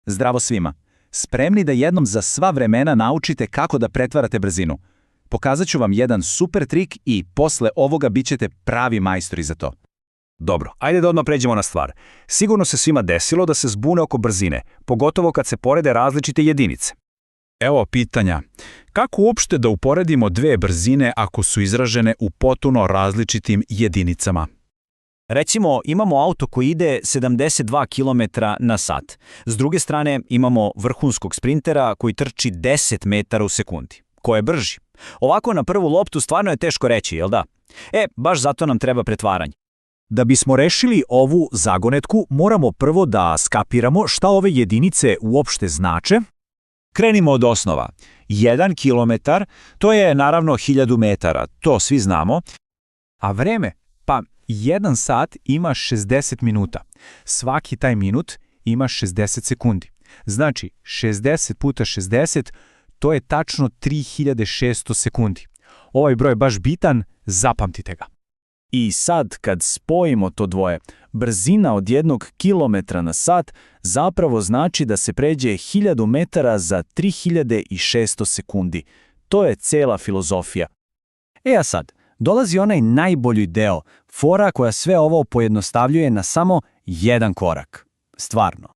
Zdravo svima. Spremni da jednom za sva vremena naučite kako da pretvarate brzinu. Pokazat ću vam jedan super trik i posle ovoga bit ćete pravi majstori za to. Dobro, ajde da odmah pređemo na stvar. Sigurno se svima desilo da se zbune oko brzine, pogotovo kad se porede različite jedinice. Evo pitanja. Kako uopšte da uporedimo dve brzine ako su izražene u potpuno različitim jedinicama? Recimo, imamo auto koji ide 72 km na sat. S druge strane, imamo vrhunskog sprintera koji trči 10 metara u sekundi. Ko je brži? Ovako na prvu loptu stvarno je teško reći, jel da? Baš zato nam treba pretvaranje. Da bismo rešili ovu zagonetku, moramo prvo da skapiramo šta ove jedinice uopšte znače. Krenimo od osnova. 1 kilometar, to je naravno 1000 metara, to svi znamo. A vreme? Pa 1 sat ima 60 minuta. Svaki taj minut ima 60 sekundi. Znači, 60 puta 60, to je tačno 3600 sekundi. Ovaj broj je baš bitan, zapamtite ga. I sad, kad spojimo to dvoje, brzina od 1 kilometra na sat zapravo znači da se pređe 1000 metara za 3600 sekundi. To je cela filozofija. A sad, dolazi onaj najbolji deo, fora koja sve ovo pojednostavljuje na samo jedan korak. Stvarno.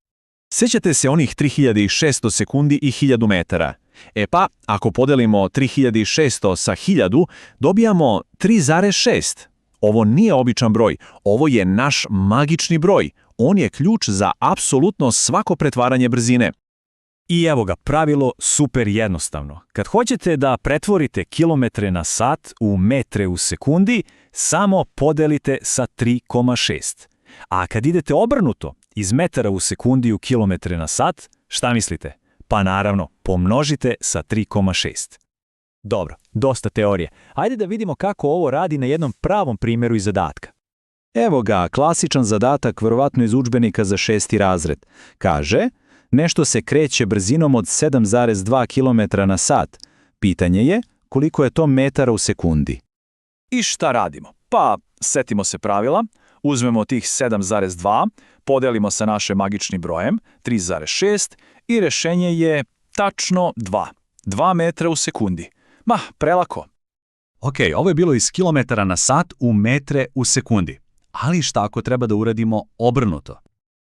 Sjećate se onih 3600 sekundi i 1000 metara? Pa, ako podelimo 3600 sa 1000, dobijamo 3,6. Ovo nije običan broj, ovo je naš magični broj. On je ključ za apsolutno svako pretvaranje brzine. I evo ga, pravilo super jednostavno. Kad hoćete da pretvorite kilometre na sat u metre u sekundi, samo podelite sa 3,6. A kad idete obrnuto, iz metara u sekundi u kilometre na sat, šta mislite? Pa naravno, pomnožite sa 3,6. Dobro, dosta teorije. Ajde da vidimo kako ovo radi na jednom pravom primjeru iz zadatka. Evo ga, klasičan zadatak, verovatno iz udžbenika za 6. razred. Kaže, nešto se kreće brzinom od 7,2 km na sat. Pitanje je, koliko je to metara u sekundi? I šta radimo? Pa, setimo se pravila, uzmemo tih 7,2, podelimo sa našim magičnim brojem, 3,6, i rešenje je tačno 2. 2 metra u sekundi. Prelako. Ok, ovo je bilo iz kilometara na sat u metre u sekundi. Ali šta ako treba da uradimo obrnuto?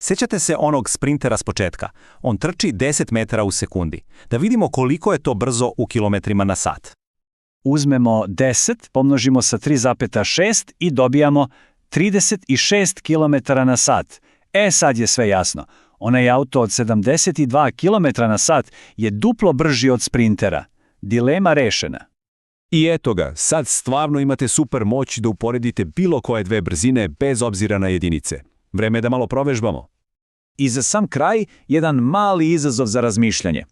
Sjećate se onog sprintera s početka? On trči 10 metara u sekundi. Da vidimo koliko je to brzo u kilometrima na sat. Uzmemo 10, pomnožimo sa 3,6 i dobijamo 36 km na sat. Sad je sve jasno. Onaj auto od 72 km na sat je duplo brži od sprintera. Dilema rešena. I eto ga, sad stvarno imate super moć da uporedite bilo koje dve brzine bez obzira na jedinice. Vreme je da malo provežbamo. I za sam kraj, jedan mali izazov za razmišljanje.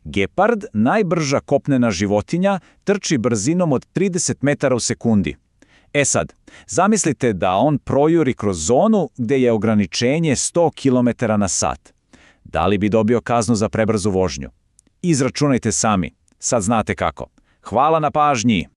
Gepard, najbrža kopnena životinja, trči brzinom od 30 metara u sekundi. Sad, zamislite da on projuri kroz zonu gde je ograničenje 100 km na sat. Da li bi dobio kaznu za prebrzu vožnju? Izračunajte sami. Sad znate kako. Hvala na pažnji!